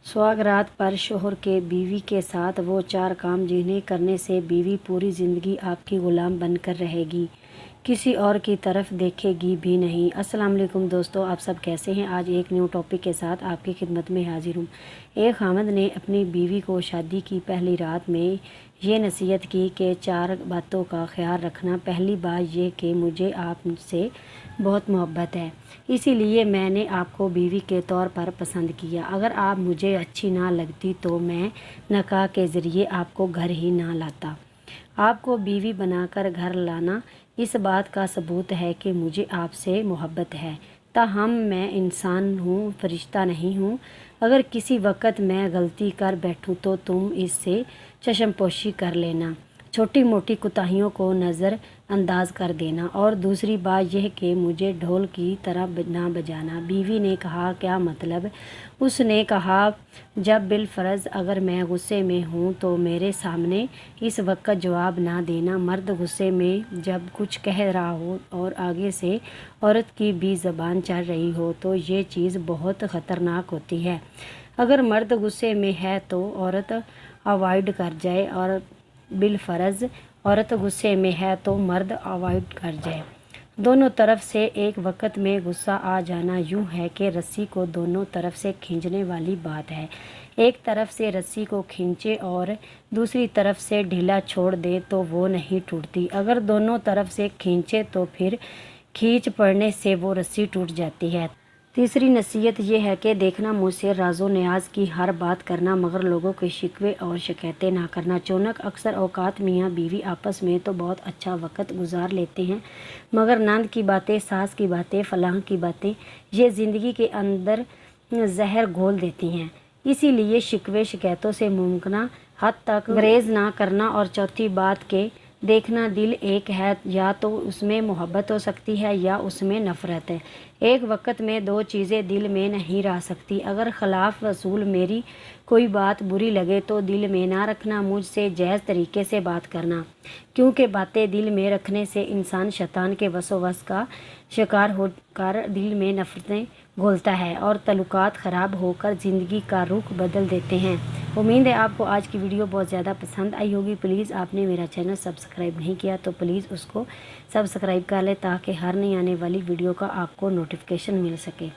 سواگرات پر شوہر کے بیوی کے ساتھ وہ 4 کام جنہیں کرنے سے بیوی پوری زندگی آپ کی غلام بن کر رہے گی، کسی اور کی طرف دیکھے گی بھی نہیں۔ السلام علیکم دوستو، آپ سب کیسے ہیں؟ آج ایک نیو ٹاپک کے ساتھ آپ کی خدمت میں حاضر ہوں۔ ایک خاوند نے اپنی بیوی کو شادی کی پہلی رات میں یہ نصیحت کی کہ 4 باتوں کا خیال رکھنا۔ پہلی بات یہ کہ مجھے آپ سے بہت محبت ہے، اسی لیے میں نے آپ کو بیوی کے طور پر پسند کیا۔ اگر آپ مجھے اچھی نہ لگتی تو میں نکاح کے ذریعے آپ کو گھر ہی نہ لاتا۔ آپ کو بیوی بنا کر گھر لانا اس بات کا ثبوت ہے کہ مجھے آپ سے محبت ہے۔ تاہم میں انسان ہوں، فرشتہ نہیں ہوں۔ اگر کسی وقت میں غلطی کر بیٹھوں تو تم اس سے چشم پوشی کر لینا، چھوٹی موٹی کوتاہیوں کو نظر انداز کر دینا۔ اور دوسری بات یہ کہ مجھے ڈھول کی طرح نہ بجانا۔ بیوی نے کہا، کیا مطلب؟ اس نے کہا، جب بالفرض اگر میں غصے میں ہوں تو میرے سامنے اس وقت جواب نہ دینا۔ مرد غصے میں جب کچھ کہہ رہا ہو اور آگے سے عورت کی بھی زبان چل رہی ہو تو یہ چیز بہت خطرناک ہوتی ہے۔ اگر مرد غصے میں ہے تو عورت اوائڈ کر جائے، اور بالفرض عورت غصے میں ہے تو مرد اوائڈ کر جائے۔ دونوں طرف سے ایک وقت میں غصہ آ جانا یوں ہے کہ رسی کو دونوں طرف سے کھینچنے والی بات ہے۔ ایک طرف سے رسی کو کھینچے اور دوسری طرف سے ڈھیلا چھوڑ دے تو وہ نہیں ٹوٹتی۔ اگر دونوں طرف سے کھینچے تو پھر کھینچ پڑنے سے وہ رسی ٹوٹ جاتی ہے۔ تیسری نصیحت یہ ہے کہ دیکھنا، مجھ سے راز و نیاز کی ہر بات کرنا، مگر لوگوں کے شکوے اور شکایتیں نہ کرنا۔ چونک اکثر اوقات میاں بیوی آپس میں تو بہت اچھا وقت گزار لیتے ہیں، مگر نند کی باتیں، ساس کی باتیں، فلاں کی باتیں یہ زندگی کے اندر زہر گھول دیتی ہیں۔ اسی لیے شکوے شکایتوں سے ممکنہ حد تک گریز نہ کرنا۔ اور چوتھی بات کہ دیکھنا، دل ایک ہے، یا تو اس میں محبت ہو سکتی ہے یا اس میں نفرت ہے۔ ایک وقت میں 2 چیزیں دل میں نہیں رہ سکتی۔ اگر خلاف اصول میری کوئی بات بری لگے تو دل میں نہ رکھنا، مجھ سے جائز طریقے سے بات کرنا، کیونکہ باتیں دل میں رکھنے سے انسان شیطان کے وسوس کا شکار ہو کر دل میں نفرتیں گھولتا ہے اور تعلقات خراب ہو کر زندگی کا رخ بدل دیتے ہیں۔ امید ہے آپ کو آج کی ویڈیو بہت زیادہ پسند آئی ہوگی۔ پلیز آپ نے میرا چینل سبسکرائب نہیں کیا تو پلیز اس کو سبسکرائب کر لیں تاکہ ہر نئی آنے والی ویڈیو کا آپ کو نوٹیفیکیشن مل سکے۔